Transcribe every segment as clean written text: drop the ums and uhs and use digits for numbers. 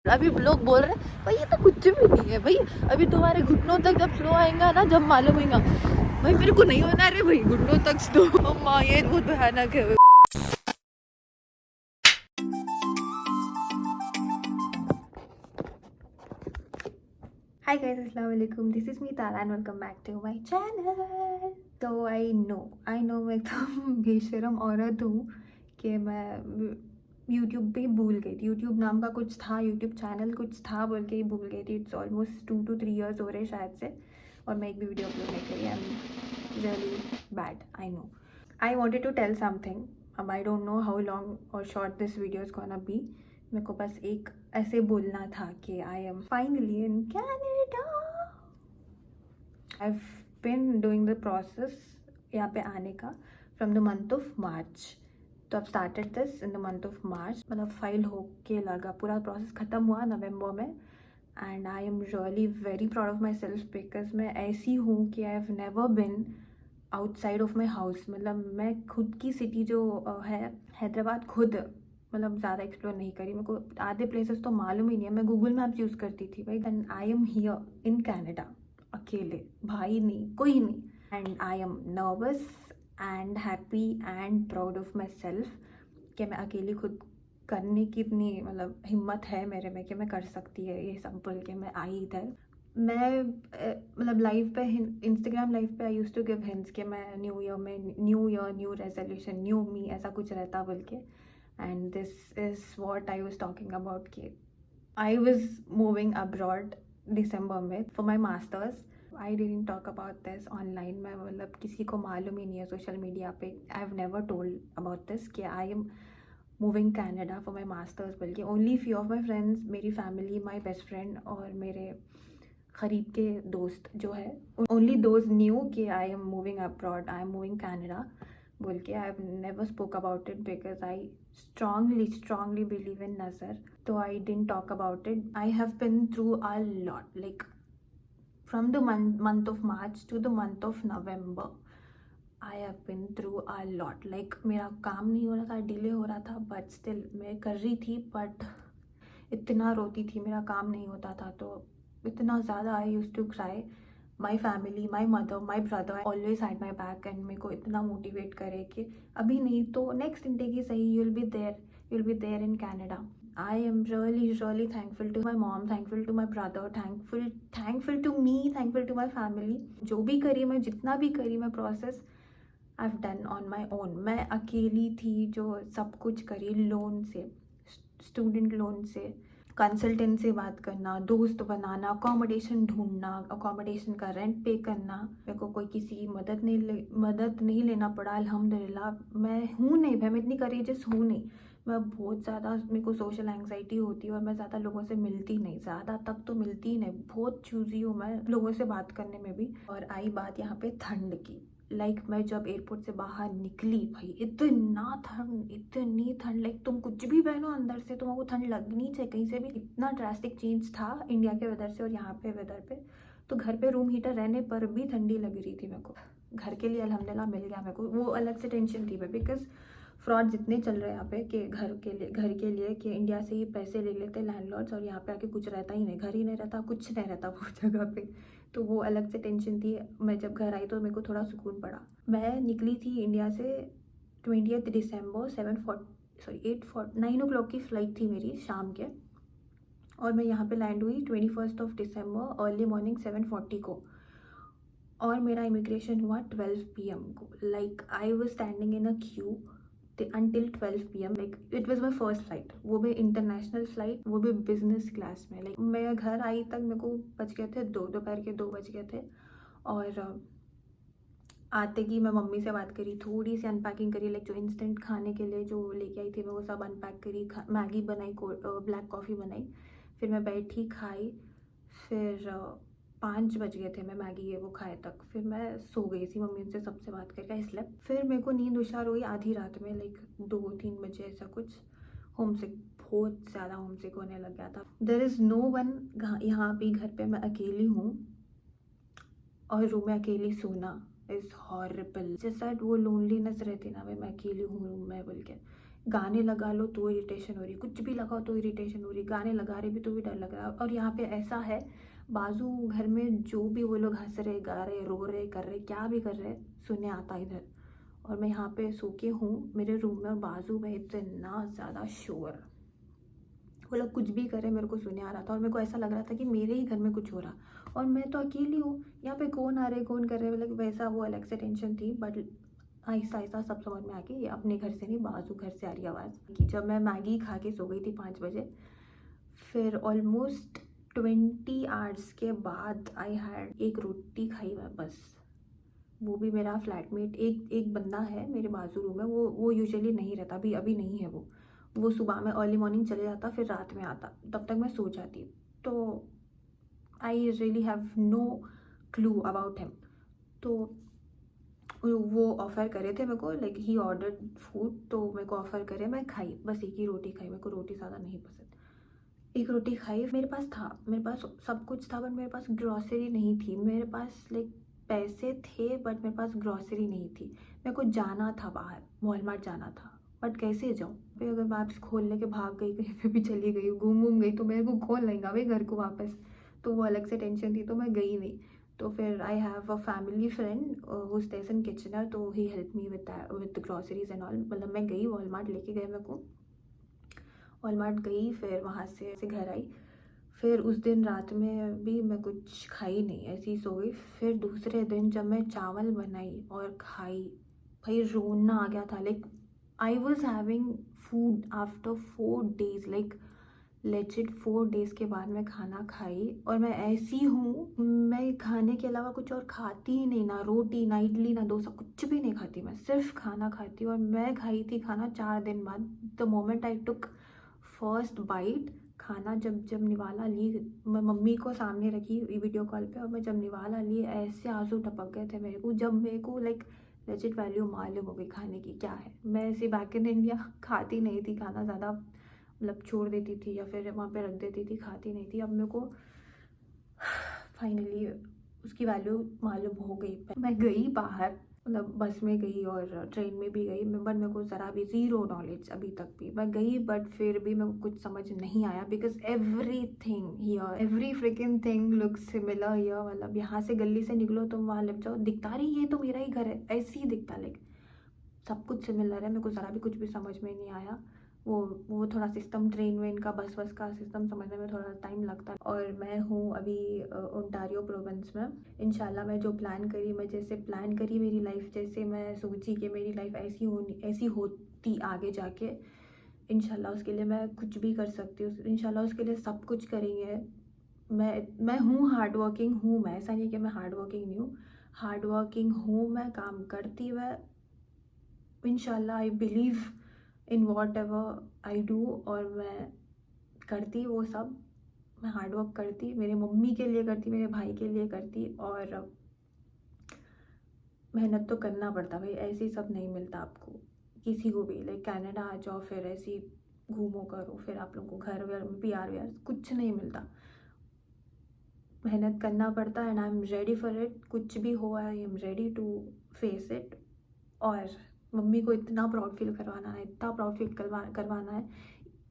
अभी लोग बोल रहे हैं भाई ये तो कुछ भी नहीं है भाई, अभी तुम्हारे घुटनों तक जब स्लो आएगा ना जब मालूम होगा। भाई मेरे को नहीं होना रे भाई घुटनों तक स्लो। अम्मा ये बहुत भयानक है। Hi guys, Assalamualaikum. This is me Tara and welcome back to my channel. तो I know मैं एकदम बेशरम औरत हूँ कि मैं यूट्यूब पे भूल गई थी। यूट्यूब नाम का कुछ था, यूट्यूब चैनल कुछ था बोल के ही भूल गई थी। इट्स ऑलमोस्ट 2 to 3 years हो रहे शायद से, और मैं एक भी वीडियो अपलोड नहीं करी। I am really bad, I know. I wanted to tell something, अब I don't know how long और short this video is gonna be. मेरे को बस एक ऐसे बोलना था कि I am finally in Canada. I have been doing the process यहाँ पे आने का from the month of March. तो अब started this in the month of March, मतलब फाइल हो के लगा, पूरा प्रोसेस ख़त्म हुआ नवंबर में। And I am really very proud of my self because मैं ऐसी हूँ कि आई have never been outside of my house. मतलब मैं खुद की सिटी जो है हैदराबाद, खुद मतलब ज़्यादा एक्सप्लोर नहीं करी। मेरे को आधे प्लेसेस तो मालूम ही नहीं है। मैं गूगल मैप्स यूज़ करती थी भाई। And I am here in Canada अकेले, भाई नहीं, कोई नहीं। And I M nervous and happy and proud of my self कि मैं अकेली खुद करने की इतनी मतलब हिम्मत है मेरे में कि मैं कर सकती है ये सब बोल के मैं आई इधर। मैं मतलब लाइव पे, इंस्टाग्राम लाइव पे I use to give hints कि मैं न्यू ईयर में new year new resolution new me ऐसा कुछ रहता बोल के। And this is what I was talking about कि आई वॉज मूविंग अब्रॉड दिसंबर में for my masters. I didn't talk about this online. मैं मतलब किसी को मालूम ही नहीं है सोशल मीडिया पे। I have never told about this कि I am moving Canada for my masters बोल के। Only few of my friends, मेरी फैमिली, माई बेस्ट फ्रेंड और मेरे करीब के दोस्त जो है, ओनली दोज न्यू कि I am moving abroad, I am moving Canada बोल के। आई have never spoke about it because I strongly believe in नज़र। तो आई didn't talk about it. I have been through a lot, like from the month of March to the month of November. I have been through a lot. Like मेरा काम नहीं हो रहा था, delay हो रहा था, बट स्टिल मैं कर रही थी। बट इतना रोती थी, मेरा काम नहीं होता था तो इतना ज़्यादा I use to cry. My family, my mother, my brother always had my back and मेरे को इतना मोटिवेट करे कि अभी नहीं तो नेक्स्ट इंटे की सही, you will be there in Canada. I am really thankful to my mom, thankful to my brother, thankful to me, thankful to my family. जो भी करी मैं, जितना भी करी मैं process, I have done on my own. मैं अकेली थी जो सब कुछ करी, लोन से, स्टूडेंट लोन से, कंसल्टेंट से बात करना, दोस्त बनाना, अकोमोडेशन ढूंढना, अकोमोडेशन का रेंट पे करना। मेरे को कोई किसी की मदद नहीं लेना पड़ा अल्हम्दुलिल्लाह। मैं हूँ नहीं भाई, मैं इतनी करेजियस हूँ नहीं। मैं बहुत ज़्यादा, मेरे को सोशल एंग्जाइटी होती है और मैं ज़्यादा लोगों से मिलती नहीं, ज़्यादा तक तो मिलती ही नहीं। बहुत चूज़ी हूँ मैं लोगों से बात करने में भी। और आई बात यहाँ पे ठंड की, लाइक मैं जब एयरपोर्ट से बाहर निकली भाई, इतनी ठंड, लाइक तुम कुछ भी पहनो अंदर से तुमको ठंड लगनी चाहिए कहीं से भी। इतना ड्रास्टिक चेंज था इंडिया के वेदर से और यहाँ पे वेदर पे। तो घर पे रूम हीटर रहने पर भी ठंडी लग रही थी मेरे को। घर के लिए अल्हम्दुलिल्लाह मिल गया मेरे को, वो अलग से टेंशन थी भाई बिकॉज फ्रॉड जितने चल रहे हैं यहाँ पे कि घर के लिए कि इंडिया से ही पैसे ले लेते लैंडलॉर्ड्स और यहाँ पे आके कुछ रहता ही नहीं, घर ही नहीं रहता, कुछ नहीं रहता वो जगह पे। तो वो अलग से टेंशन थी। मैं जब घर आई तो मेरे को थोड़ा सुकून पड़ा। मैं निकली थी इंडिया से 20 दिसंबर, 9 o'clock की फ़्लाइट थी मेरी शाम के। और मैं यहाँ पे लैंड हुई 21 दिसंबर अर्ली मॉर्निंग 7:40 को। और मेरा इमिग्रेशन हुआ 12 PM को। Like I was standing in a Q until 12 PM। Like it was my first flight, वो भी इंटरनेशनल फ्लाइट, वो भी बिजनेस क्लास में। लाइक मैं घर आई तक मेरे को बज गए थे दोपहर के 2 बज गए थे। और आते ही मैं मम्मी से बात करी, थोड़ी सी अनपैकिंग करी, लाइक जो इंस्टेंट खाने के लिए जो लेके आई थी मैं वो सब अनपैक करी, मैगी बनाई, ब्लैक कॉफ़ी बनाई, फिर मैं बैठी खाई। फिर 5 बज गए थे मैं मैगी ये वो खाए तक। फिर मैं सो गई थी, मम्मी उनसे सबसे बात करके आई स्लेप्ट। फिर मेरे को नींद हुशार हुई आधी रात में, लाइक 2-3 बजे ऐसा कुछ। होम सिक, बहुत ज़्यादा होम सिक होने लग गया था। देयर इज़ नो वन, यहाँ पे घर पे मैं अकेली हूँ और रूम में अकेली सोना इज़ हॉरिबल। जैसा वो लोनलीनेस रहती ना भाई, मैं अकेली हूँ रूम में बोल के, गाने लगा लो तो इरिटेशन हो रही, कुछ भी लगाओ तो इरिटेशन हो रही, गाने लगा रहे भी तो भी डर लग रहा है। और यहाँ पे ऐसा है, बाजू घर में जो भी वो लोग हंस रहे, गा रहे, रो रहे, कर रहे, क्या भी कर रहे, सुनने आता इधर। और मैं यहाँ पे सो के हूँ मेरे रूम में, और बाजू में इतना ज़्यादा शोर, वो लोग कुछ भी करे मेरे को सुने आ रहा था। और मेरे को ऐसा लग रहा था कि मेरे ही घर में कुछ हो रहा, और मैं तो अकेली हूँ यहाँ पे, कौन आ रहे कौन कर रहे, मतलब वैसा वो अलग से टेंशन थी। बट आहिस्ता आहिस्ता सब समझ में आ गई, ये अपने घर से नहीं बाजू घर से आ रही आवाज़ कि जब मैं मैगी खा के सो गई थी 5 बजे। फिर ऑलमोस्ट 20 आवर्स के बाद आई हैड एक रोटी खाई मैं बस। वो भी मेरा फ्लैटमेट, एक एक बंदा है मेरे बाजू रूम में, वो यूजुअली नहीं रहता, अभी अभी नहीं है वो सुबह में अर्ली मॉर्निंग चले जाता, फिर रात में आता, तब तक मैं सो जाती। तो I really have no clue about him. तो वो ऑफ़र करे थे मेरे को, लाइक ही ऑर्डर्ड फूड, तो मेरे को ऑफ़र करे, मैं खाई बस एक ही रोटी खाई, मेरे को रोटी ज़्यादा नहीं पसंद। एक रोटी खाई, मेरे पास था, मेरे पास सब कुछ था, बट मेरे पास ग्रॉसरी नहीं थी। मेरे पास लाइक पैसे थे बट मेरे पास ग्रॉसरी नहीं थी। मेरे को जाना था बाहर, वॉलमार्ट जाना था, बट कैसे जाऊँ? फिर अगर मैप्स खोल लेके भाग गई, कहीं पे भी चली गई, घूम गई, तो मेरे को कौन लाएगा भाई घर को वापस? तो वो अलग से टेंशन थी, तो मैं गई नहीं। तो फिर I have a family friend who stays in Kitchener, तो he help me with the groceries and all. मतलब मैं गई वॉलमार्ट, लेके गए मेरे को, वॉलमार्ट गई, फिर वहाँ से घर आई। फिर उस दिन रात में भी मैं कुछ खाई नहीं, ऐसी ही सो गई। फिर दूसरे दिन जब मैं चावल बनाई और खाई, भाई रोना आ गया था। Like I was having food after 4 days, like legit 4 days के बाद मैं खाना खाई। और मैं ऐसी हूँ, मैं खाने के अलावा कुछ और खाती ही नहीं, ना रोटी, ना इडली, ना डोसा, कुछ भी नहीं खाती, मैं सिर्फ खाना खाती हूँ। और मैं खाई थी खाना 4 दिन बाद। The moment I took first bite, खाना जब जब निवाला ली, मैं मम्मी को सामने रखी वीडियो कॉल पे, और मैं जब निवाला ली, ऐसे आंसू टपक गए थे मेरे को, जब मेरे को लाइक लेजिट वैल्यू मालूम हो गई खाने की क्या है। मैं ऐसे बैक इन इंडिया खाती नहीं थी खाना ज़्यादा, मतलब छोड़ देती थी या फिर वहाँ पे रख देती थी, खाती नहीं थी। अब मेरे को फाइनली उसकी वैल्यू मालूम हो गई। मैं गई बाहर, मतलब बस में गई और ट्रेन में भी गई, बट मेरे को ज़रा भी ज़ीरो नॉलेज अभी तक भी। मैं गई बट फिर भी मेरे को कुछ समझ नहीं आया, because every thing here, every fricking thing look similar here. मतलब यहाँ से गली से निकलो तुम, वहाँ लिफ्ट जाओ, दिखता रही ये तो मेरा ही घर है, ऐसे ही दिखता, लाइक सब कुछ सिमिलर है। मेरे को ज़रा भी कुछ भी समझ में नहीं आया। वो थोड़ा सिस्टम, ट्रेन वेन का, बस वस का सिस्टम समझने में थोड़ा टाइम लगता है। और मैं हूँ अभी ओंटारियो प्रोविंस में। इंशाल्लाह मैं जो प्लान करी, मैं जैसे प्लान करी मेरी लाइफ, जैसे मैं सोची कि मेरी लाइफ ऐसी होती आगे जाके, इंशाल्लाह उसके लिए मैं कुछ भी कर सकती हूँ। इंशाल्लाह उसके लिए सब कुछ करेंगे। मैं हूँ हार्ड वर्किंग हूँ, मैं ऐसा नहीं कि मैं हार्ड वर्किंग नहीं हूँ, हार्ड वर्किंग हूँ, मैं काम करती हुआ। इंशाल्लाह I believe in what ever I do, और मैं करती वो सब। मैं हार्ड वर्क करती, मेरे मम्मी के लिए करती, मेरे भाई के लिए करती, और मेहनत तो करना पड़ता भाई, ऐसे ही सब नहीं मिलता आपको किसी को भी। लाइक कनाडा आ जाओ, फिर ऐसी घूमो करो, फिर आप लोगों को घर वर PR व्यार कुछ नहीं मिलता, मेहनत करना पड़ता है। And I am ready for it, कुछ भी हो I am ready to face it. और मम्मी को इतना प्राउड फील करवाना है, इतना प्राउड फील करवाना है।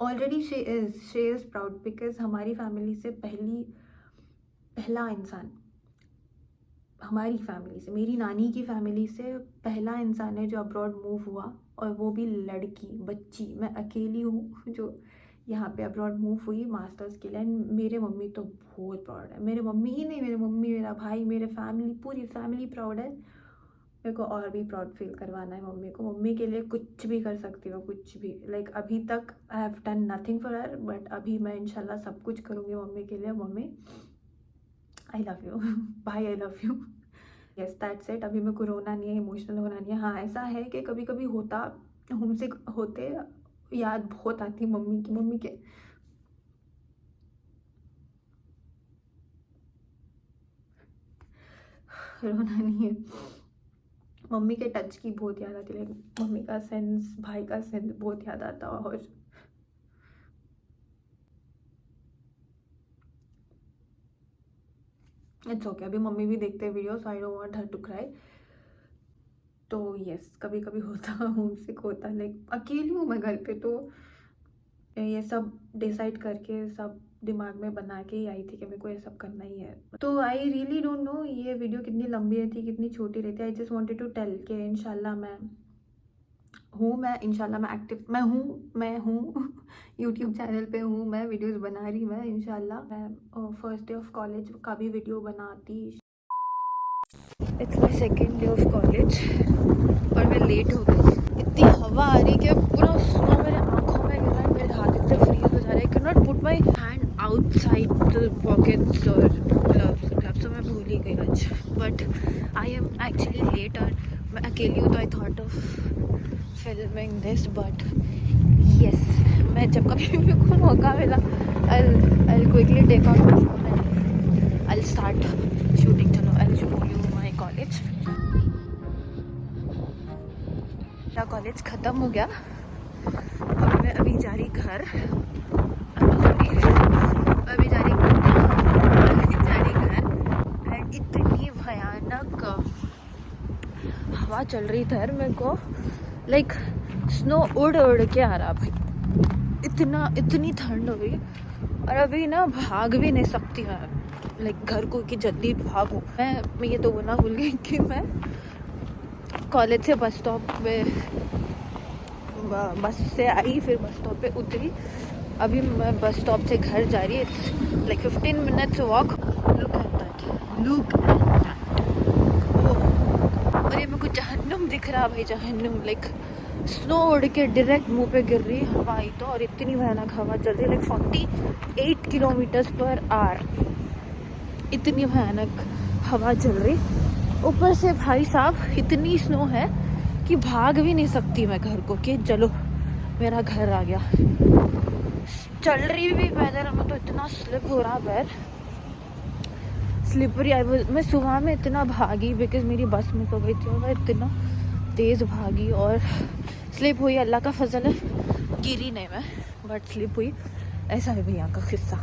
Already she is proud, because हमारी फैमिली से पहला इंसान, हमारी फैमिली से, मेरी नानी की फैमिली से पहला इंसान है जो अब्रॉड मूव हुआ, और वो भी लड़की, बच्ची। मैं अकेली हूँ जो यहाँ पे अब्रॉड मूव हुई मास्टर्स के लिए। एंड मेरे मम्मी तो बहुत प्राउड है, मेरे मम्मी ही नहीं, मेरे मम्मी, मेरा भाई, मेरे फैमिली, पूरी फैमिली प्राउड है। मेरे को और भी प्राउड फील करवाना है मम्मी को। मम्मी के लिए कुछ भी कर सकती हूँ, कुछ भी। लाइक अभी तक आई have done nothing for her, but अभी मैं इंशाल्लाह सब कुछ करूँगी मम्मी के लिए। मम्मी आई लव यू, भाई I love you, yes that's it. अभी मेरे को रोना नहीं है, इमोशनल होना नहीं है। हाँ ऐसा है कि कभी कभी होता, हमसे होते, याद बहुत आती मम्मी के। रोना नहीं है, मम्मी के टच की बहुत याद आती है, मम्मी का सेंस, भाई का सेंस बहुत याद आता। और इट्स ओके, अभी मम्मी भी देखते हैं video, so I don't want her to cry. तो यस, कभी कभी होता होम सिक होता, लाइक अकेली हूँ मैं घर पे, तो ये सब डिसाइड करके सब दिमाग में बना के ही आई थी कि मेरे को ये सब करना ही है। तो आई रियली डोंट नो ये वीडियो कितनी लंबी रहती, कितनी छोटी रहती है। I just wanted to tell कि इंशाल्लाह मैं इंशाल्लाह मैं एक्टिव मैं हूँ यूट्यूब चैनल पे हूँ, मैं वीडियोस बना रही, मैं इंशाल्लाह मैं फर्स्ट डे ऑफ कॉलेज का भी वीडियो बनाती। It's my second day of college और मैं लेट हो गई। इतनी हवा आ रही कि पूरा स्नो मेरे आँखों में गिर रहा है, मेरे हाथ इतने फ्रीज हो जा रहे हैं। I can not put my hand outside the pockets और ग्लव्स तो मैं भूल ही गई आज। But I am actually late और मैं अकेली हूँ, तो I thought of filming this. But yes, मैं जब कभी मेरे को मौका मिला I'll quickly take out my phone and I'll start shooting. चलो I'll show you my college. मेरा कॉलेज ख़त्म हो गया और मैं अभी जा रही घर। अभी जा रही घर एंड इतनी भयानक हवा चल रही इधर, मेरे को लाइक स्नो उड़ उड़ के आ रहा भाई। इतनी ठंड हो गई और अभी ना भाग भी नहीं सकती मैं, लाइक घर को कि जल्दी भागूं। मैं ये तो बोलना भूल गई कि मैं कॉलेज से बस स्टॉप पे बस से आई, फिर बस स्टॉप पे उतरी। अभी मैं बस स्टॉप से घर जा रही है। It's like 15 minutes walk. Look at that और ये मेरे को जहन्नुम दिख रहा भाई, जहन्नुम। लाइक स्नो उड़ के डायरेक्ट मुंह पे गिर रही हवा आई तो, और इतनी भयानक हवा चल रही है, लाइक 48 किलोमीटर्स पर आवर। इतनी भयानक हवा चल रही, ऊपर से भाई साहब इतनी स्नो है कि भाग भी नहीं सकती मैं घर को कि चलो मेरा घर आ गया। चल रही भी पैदल में तो इतना स्लिप हो रहा पैर, स्लिपरी। मैं सुबह में इतना भागी बिकॉज मेरी बस मिस हो गई थी और मैं इतना तेज़ भागी और स्लिप हुई। अल्लाह का फजल है, गिरी नहीं मैं, बट स्लिप हुई। ऐसा है भैया का किस्सा।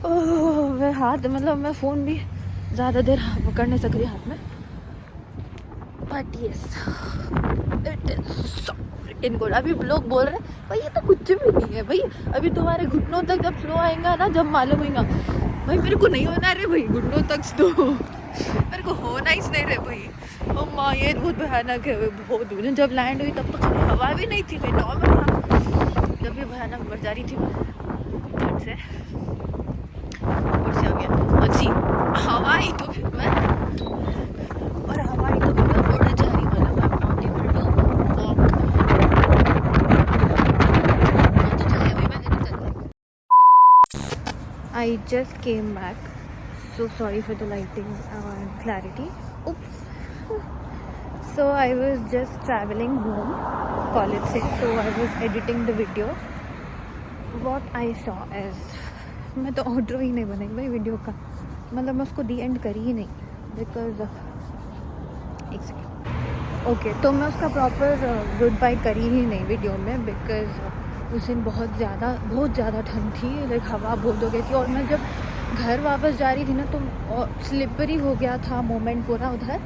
ओह, मैं हाथ मतलब मैं फ़ोन भी ज़्यादा देर पकड़ नहीं सक रही हाथ में। But yes, it is so fricking good. अभी लोग बोल रहे हैं भाई ये तो कुछ भी नहीं है भाई, अभी तुम्हारे घुटनों तक जब स्नो आएगा ना, जब मालूम होगा। भाई मेरे को नहीं होना रे भाई घुटनों तक स्नो, मेरे को होना ही नहीं रे भाई। ओ माँ, ये बहुत भयानक है, बहुत दूर। जब लैंड हुई तब तक हवा भी नहीं थी भाई, नॉर्मल था। जब भी भयानक मर जा रही थी मैं ठंड से, ऊपर से आ गया अच्छी हवा आई तो फिर मैं, और हवा आई तो फिर मैं उड़ जा रही, मतलब मैं नॉट एबल टू वॉक। तो चलिए भाई, मैं नहीं चल रही। I just came back, so sorry for the lighting and clarity. Oops. So I was just traveling home college से, so I was editing the video. What I saw is, मैं तो आउट्रो ही नहीं बनाई भाई वीडियो का, मतलब मैं उसको दी एंड करी ही नहीं बिकॉज एक सेकेंड ओके, तो मैं उसका प्रॉपर गुड बाय करी ही नहीं वीडियो में बिकॉज उस दिन बहुत ज़्यादा ठंड थी, लाइक हवा बहुत हो गई थी। और मैं जब घर वापस जा रही थी ना तो स्लिपरी हो गया था मोमेंट पूरा उधर,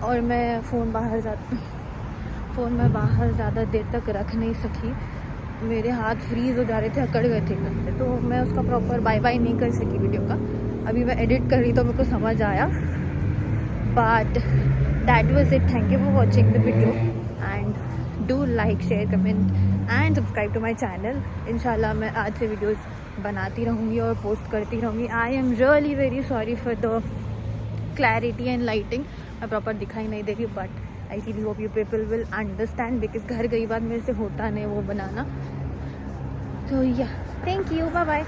और मैं फ़ोन में बाहर ज़्यादा देर तक रख नहीं सकी, मेरे हाथ फ्रीज़ हो जा रहे थे, अकड़ गए थे एकदम से, तो मैं उसका प्रॉपर बाय बाय नहीं कर सकी वीडियो का। अभी मैं एडिट कर रही तो मेरे को समझ आया, but that was it. Thank you for watching the video and do like, share, comment and subscribe to my channel. इंशाल्लाह मैं आज से वीडियोज़ बनाती रहूँगी और पोस्ट करती रहूँगी। आई am really very sorry for the clarity and lighting, मैं प्रॉपर दिखाई नहीं दे रही, but I really hope you people will understand because घर गई बात मेरे से होता नहीं वो बनाना। तो या थैंक यू, बाय बाय।